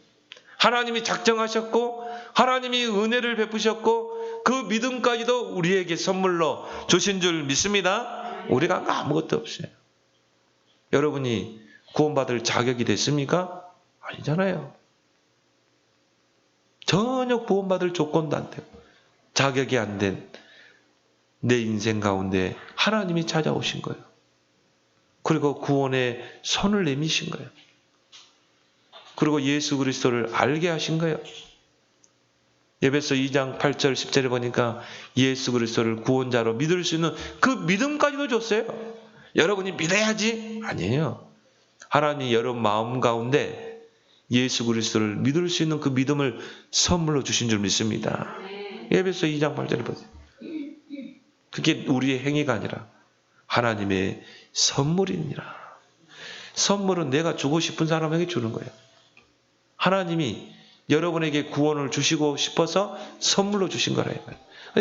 하나님이 작정하셨고 하나님이 은혜를 베푸셨고 그 믿음까지도 우리에게 선물로 주신 줄 믿습니다. 우리가 아무것도 없어요. 여러분이 구원받을 자격이 됐습니까? 아니잖아요. 전혀 구원받을 조건도 안 되고 자격이 안 된 내 인생 가운데 하나님이 찾아오신 거예요. 그리고 구원의 손을 내미신 거예요. 그리고 예수 그리스도를 알게 하신 거예요. 에베소 2장 8절 10절에 보니까 예수 그리스도를 구원자로 믿을 수 있는 그 믿음까지도 줬어요. 여러분이 믿어야지? 아니에요. 하나님이 여러분 마음 가운데 예수 그리스도를 믿을 수 있는 그 믿음을 선물로 주신 줄 믿습니다. 에베소 2장 8절에 보세요. 그게 우리의 행위가 아니라 하나님의 선물이니라. 선물은 내가 주고 싶은 사람에게 주는 거예요. 하나님이 여러분에게 구원을 주시고 싶어서 선물로 주신 거라요.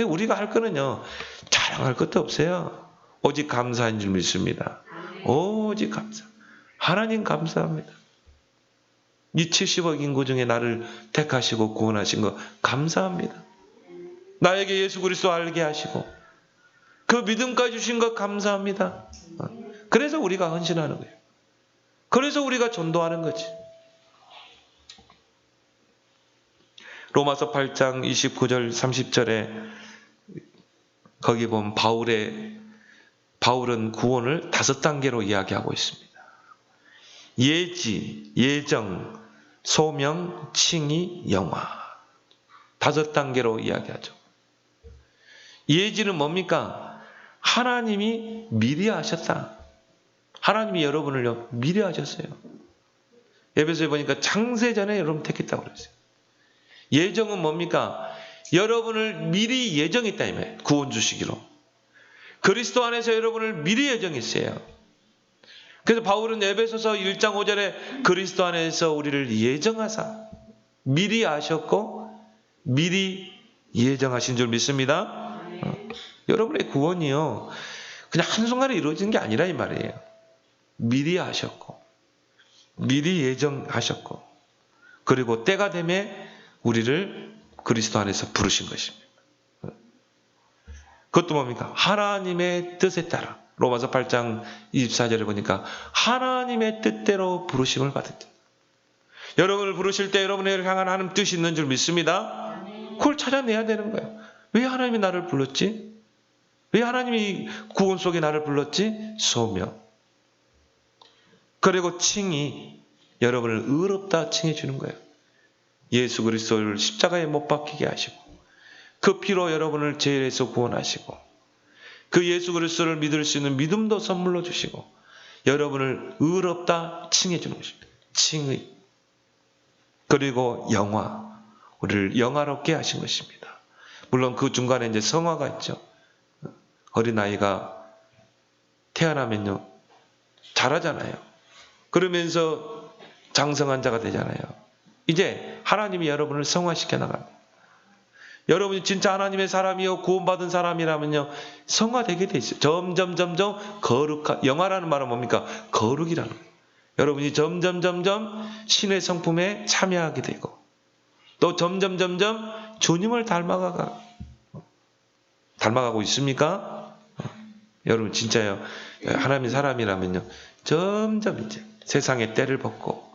우리가 할 거는요, 자랑할 것도 없어요. 오직 감사한 줄 믿습니다. 오직 감사. 하나님 감사합니다. 이 70억 인구 중에 나를 택하시고 구원하신 거 감사합니다. 나에게 예수 그리스도 알게 하시고 그 믿음까지 주신 거 감사합니다. 그래서 우리가 헌신하는 거예요. 그래서 우리가 전도하는 거지. 로마서 8장 29절 30절에 거기 보면 바울은 구원을 5단계로 이야기하고 있습니다. 예지, 예정, 소명, 칭의, 영화. 5단계로 이야기하죠. 예지는 뭡니까? 하나님이 미리 하셨다. 하나님이 여러분을 미리 하셨어요. 에베소에 보니까 창세전에 여러분 택했다고 그랬어요. 예정은 뭡니까? 여러분을 미리 예정했다 이 말이에요. 구원 주시기로. 그리스도 안에서 여러분을 미리 예정했어요. 그래서 바울은 에베소서 1장 5절에 그리스도 안에서 우리를 예정하사 미리 아셨고 미리 예정하신 줄 믿습니다. 여러분의 구원이요. 그냥 한순간에 이루어진 게 아니라 이 말이에요. 미리 아셨고 미리 예정하셨고 그리고 때가 되면 우리를 그리스도 안에서 부르신 것입니다. 그것도 뭡니까? 하나님의 뜻에 따라 로마서 8장 24절에 보니까 하나님의 뜻대로 부르심을 받았다. 여러분을 부르실 때 여러분을 향한 하나님 뜻이 있는 줄 믿습니다. 그걸 찾아내야 되는 거예요. 왜 하나님이 나를 불렀지? 왜 하나님이 구원 속에 나를 불렀지? 소명. 그리고 칭이 여러분을 의롭다 칭해 주는 거예요. 예수 그리스도를 십자가에 못 박히게 하시고 그 피로 여러분을 죄에서 구원하시고 그 예수 그리스도를 믿을 수 있는 믿음도 선물로 주시고 여러분을 의롭다 칭해 주는 것입니다. 칭의. 그리고 영화. 우리를 영화롭게 하신 것입니다. 물론 그 중간에 이제 성화가 있죠. 어린아이가 태어나면요 자라잖아요. 그러면서 장성한 자가 되잖아요. 이제 하나님이 여러분을 성화시켜 나갑니다. 여러분이 진짜 하나님의 사람이요 구원받은 사람이라면요 성화되게 돼 있어요. 점점 거룩한, 영화라는 말은 뭡니까? 거룩이라는 거예요. 여러분이 점점 신의 성품에 참여하게 되고 또 점점 주님을 닮아가고 있습니까? 여러분 진짜요. 하나님의 사람이라면요 점점 이제 세상의 때를 벗고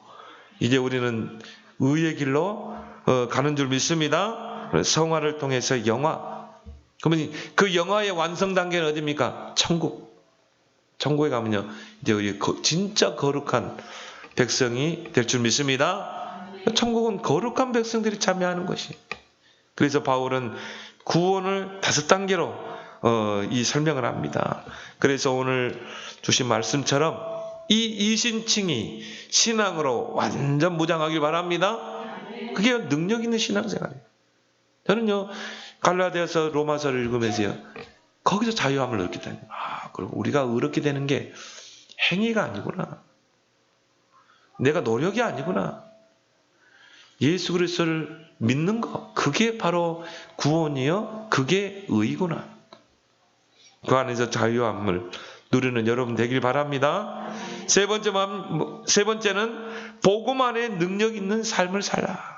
이제 우리는 의의 길로 가는 줄 믿습니다. 성화를 통해서 영화. 그러면 그 영화의 완성 단계는 어디입니까? 천국. 천국에 가면요 이제 우리 진짜 거룩한 백성이 될 줄 믿습니다. 천국은 거룩한 백성들이 참여하는 것이. 그래서 바울은 구원을 5단계로 이 설명을 합니다. 그래서 오늘 주신 말씀처럼 이 이신칭이 신앙으로 완전 무장하길 바랍니다. 그게 능력 있는 신앙생활이에요. 저는요, 갈라디아서 로마서를 읽으면서요, 거기서 자유함을 얻게 되는 거예요. 그리고 우리가 의롭게 되는 게 행위가 아니구나. 내가 노력이 아니구나. 예수 그리스도를 믿는 거, 그게 바로 구원이요, 그게 의구나. 그 안에서 자유함을 누리는 여러분 되길 바랍니다. 세 번째는 복음 안에 능력 있는 삶을 살라.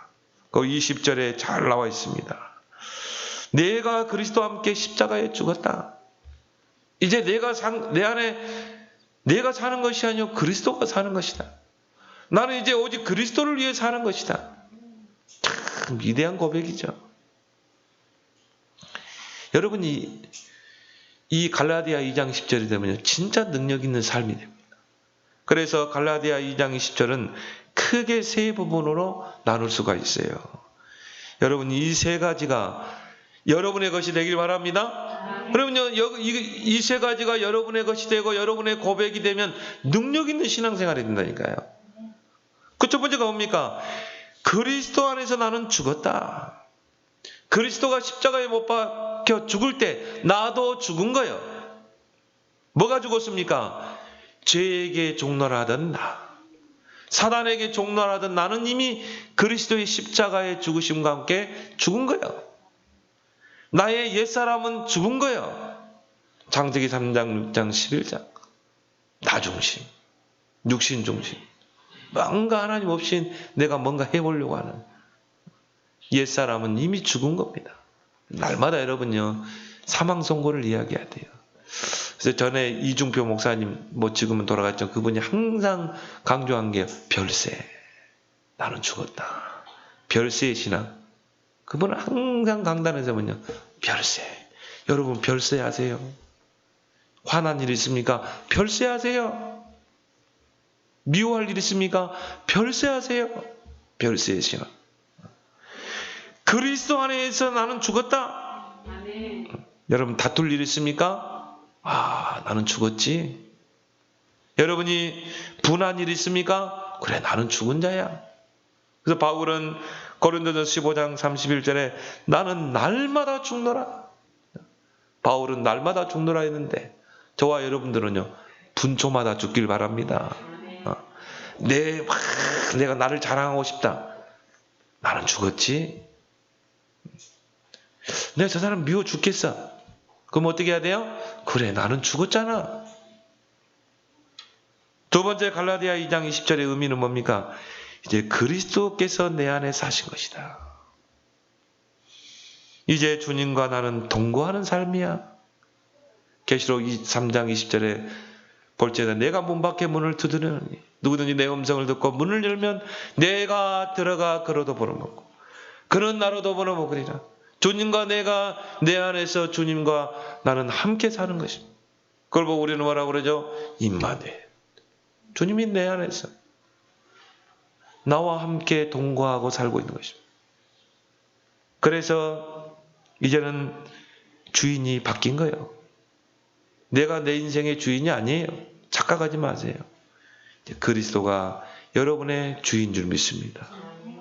그 20절에 잘 나와 있습니다. 내가 그리스도와 함께 십자가에 죽었다. 이제 내 안에 내가 사는 것이 아니요 그리스도가 사는 것이다. 나는 이제 오직 그리스도를 위해 사는 것이다. 참 위대한 고백이죠. 여러분이 이 갈라디아 2장 10절이 되면 진짜 능력 있는 삶이 됩니다. 그래서 갈라디아 2장 20절은 크게 3부분으로 나눌 수가 있어요. 여러분 이 3가지가 여러분의 것이 되길 바랍니다. 그러면요, 이 3가지가 여러분의 것이 되고 여러분의 고백이 되면 능력 있는 신앙생활이 된다니까요. 그 첫 번째가 뭡니까? 그리스도 안에서 나는 죽었다. 그리스도가 십자가에 못 박혀 죽을 때 나도 죽은 거예요. 뭐가 죽었습니까? 죄에게 종노하던 나, 사단에게 종노하던 나는 이미 그리스도의 십자가의 죽으심과 함께 죽은 거예요. 나의 옛사람은 죽은 거예요. 창세기 3장, 6장, 11장. 나 중심, 육신 중심. 뭔가 하나님 없이 내가 뭔가 해보려고 하는 옛사람은 이미 죽은 겁니다. 날마다 여러분요, 사망 선고를 이야기해야 돼요. 그래서 전에 이중표 목사님, 지금은 돌아갔죠. 그분이 항상 강조한 게 별세. 나는 죽었다. 별세의 신앙. 그분은 항상 강단에서 뭐냐? 별세. 여러분 별세 하세요. 화난 일 있습니까? 별세 하세요. 미워할 일 있습니까? 별세 하세요. 별세의 신앙. 그리스도 안에서 나는 죽었다. 여러분 다툴 일 있습니까? 나는 죽었지. 여러분이 분한 일 있습니까? 그래, 나는 죽은 자야. 그래서 바울은 고린도전서 15장 31절에 나는 날마다 죽노라. 바울은 날마다 죽노라 했는데 저와 여러분들은요, 분초마다 죽길 바랍니다. 내가 나를 자랑하고 싶다. 나는 죽었지. 내가 저 사람 미워 죽겠어. 그럼 어떻게 해야 돼요? 그래, 나는 죽었잖아. 두 번째 갈라디아 2장 20절의 의미는 뭡니까? 이제 그리스도께서 내 안에 사신 것이다. 이제 주님과 나는 동거하는 삶이야. 계시록 3장 20절에 볼지어다 내가 문 밖에 문을 두드리노니 누구든지 내 음성을 듣고 문을 열면 내가 들어가 그로도 벌어먹고 그는 나로도 벌어먹으리라. 주님과 내가 내 안에서 주님과 나는 함께 사는 것입니다. 그걸 보고 우리는 뭐라고 그러죠? 임마누엘. 주님이 내 안에서 나와 함께 동거하고 살고 있는 것입니다. 그래서 이제는 주인이 바뀐 거예요. 내가 내 인생의 주인이 아니에요. 착각하지 마세요. 그리스도가 여러분의 주인 줄 믿습니다.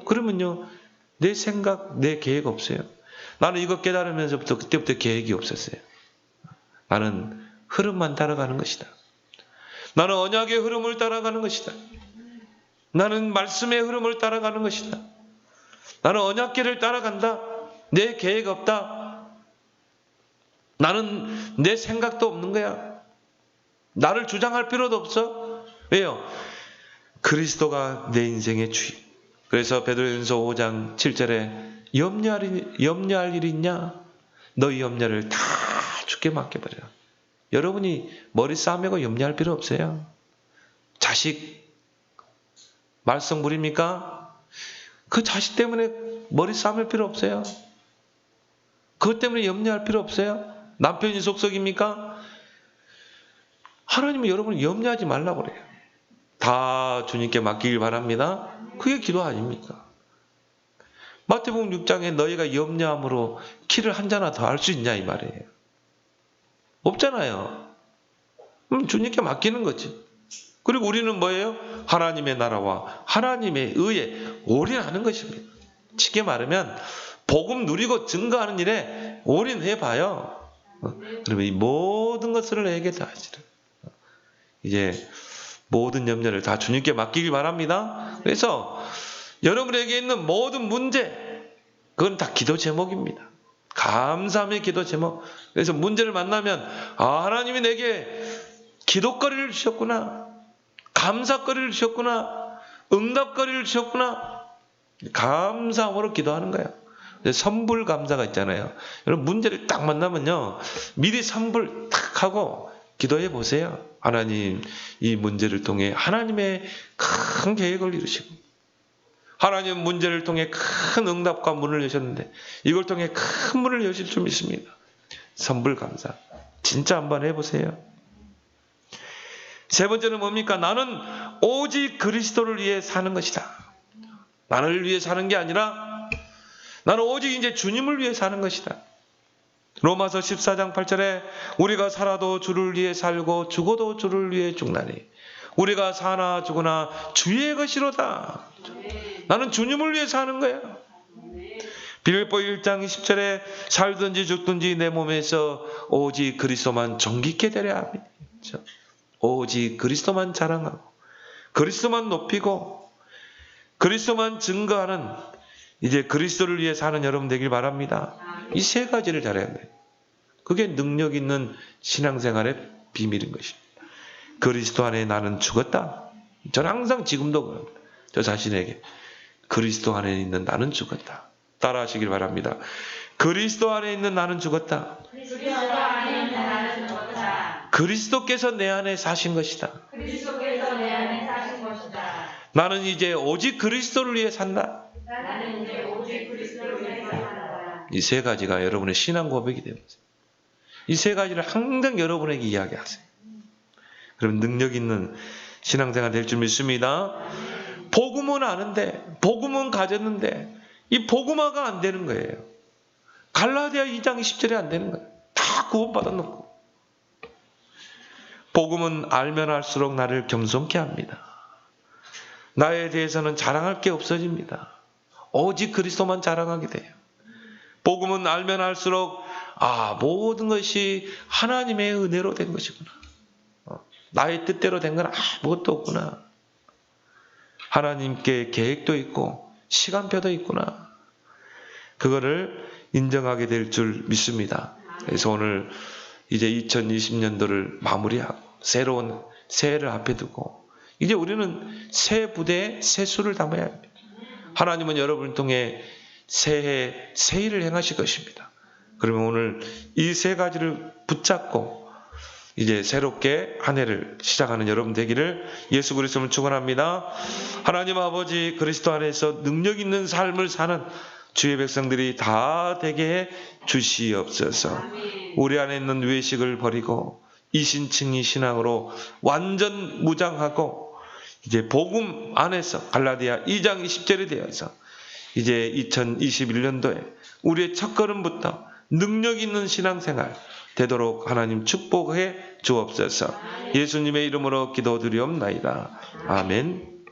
그러면요, 내 생각, 내 계획 없어요. 나는 이거 깨달으면서부터 그때부터 계획이 없었어요. 나는 흐름만 따라가는 것이다. 나는 언약의 흐름을 따라가는 것이다. 나는 말씀의 흐름을 따라가는 것이다. 나는 언약길을 따라간다. 내 계획 없다. 나는 내 생각도 없는 거야. 나를 주장할 필요도 없어. 왜요? 그리스도가 내 인생의 주인. 그래서 베드로전서 5장 7절에 염려할 일이 있냐? 너희 염려를 다 주께 맡겨버려. 여러분이 머리 싸매고 염려할 필요 없어요. 자식 말썽 부립니까? 그 자식 때문에 머리 싸맬 필요 없어요. 그것 때문에 염려할 필요 없어요. 남편이 속썩입니까? 하나님은 여러분을 염려하지 말라고 그래요. 다 주님께 맡기길 바랍니다. 그게 기도 아닙니까? 마태복음 6장에 너희가 염려함으로 키를 한 자나 더 할 수 있냐 이 말이에요. 없잖아요. 주님께 맡기는 거지. 그리고 우리는 뭐예요? 하나님의 나라와 하나님의 의에 올인하는 것입니다. 쉽게 말하면 복음 누리고 증거하는 일에 올인해봐요. 그러면 이 모든 것을 내게 다 하시라. 이제 모든 염려를 다 주님께 맡기길 바랍니다. 그래서 여러분에게 있는 모든 문제, 그건 다 기도 제목입니다. 감사함의 기도 제목. 그래서 문제를 만나면 하나님이 내게 기도거리를 주셨구나, 감사거리를 주셨구나, 응답거리를 주셨구나, 감사함으로 기도하는 거예요. 선불 감사가 있잖아요. 여러분 문제를 딱 만나면요, 미리 선불 탁 하고 기도해 보세요. 하나님, 이 문제를 통해 하나님의 큰 계획을 이루시고, 하나님 문제를 통해 큰 응답과 문을 여셨는데 이걸 통해 큰 문을 여실 줄 믿습니다. 선불 감사 진짜 한번 해보세요. 세 번째는 뭡니까? 나는 오직 그리스도를 위해 사는 것이다. 나를 위해 사는 게 아니라 나는 오직 이제 주님을 위해 사는 것이다. 로마서 14장 8절에 우리가 살아도 주를 위해 살고 죽어도 주를 위해 죽나니 우리가 사나 죽으나 주의 것이로다. 나는 주님을 위해 사는 거야. 빌립보 1장 20절에 살든지 죽든지 내 몸에서 오직 그리스도만 존귀케 되려 합니다. 오직 그리스도만 자랑하고 그리스도만 높이고 그리스도만 증거하는 이제 그리스도를 위해 사는 여러분 되길 바랍니다. 이 세 가지를 잘해야 돼요. 그게 능력 있는 신앙생활의 비밀인 것입니다. 그리스도 안에 나는 죽었다. 저는 항상 지금도 그럽니다. 저 자신에게 그리스도 안에 있는 나는 죽었다. 따라하시길 바랍니다. 그리스도 안에 있는 나는 죽었다. 그리스도 안에 있는 나는 죽었다. 그리스도께서 내 안에 사신 것이다. 그리스도께서 내 안에 사신 것이다. 나는 이제 오직 그리스도를 위해 산다. 나는 이제 오직 그리스도를 위해 산다. 이 세 가지가 여러분의 신앙 고백이 됩니다. 이 세 가지를 항상 여러분에게 이야기하세요. 그럼 능력 있는 신앙생활 될 줄 믿습니다. 복음은 아는데, 복음은 가졌는데 이 복음화가 안 되는 거예요. 갈라디아 2장 10절에 안 되는 거예요. 다 구원받아놓고. 복음은 알면 알수록 나를 겸손케 합니다. 나에 대해서는 자랑할 게 없어집니다. 오직 그리스도만 자랑하게 돼요. 복음은 알면 알수록 모든 것이 하나님의 은혜로 된 것이구나. 나의 뜻대로 된 건 아무것도 없구나. 하나님께 계획도 있고 시간표도 있구나. 그거를 인정하게 될 줄 믿습니다. 그래서 오늘 이제 2020년도를 마무리하고 새로운 새해를 앞에 두고 이제 우리는 새 부대에 새 수를 담아야 합니다. 하나님은 여러분을 통해 새해 새 일을 행하실 것입니다. 그러면 오늘 이 세 가지를 붙잡고 이제 새롭게 한 해를 시작하는 여러분 되기를 예수 그리스도를 축원합니다. 하나님 아버지, 그리스도 안에서 능력 있는 삶을 사는 주의 백성들이 다 되게 해 주시옵소서. 우리 안에 있는 외식을 버리고 이신칭의 신앙으로 완전 무장하고 이제 복음 안에서 갈라디아 2장 20절이 되어서 이제 2021년도에 우리의 첫걸음부터 능력 있는 신앙생활 되도록 하나님 축복해 주옵소서. 예수님의 이름으로 기도드리옵나이다. 아멘.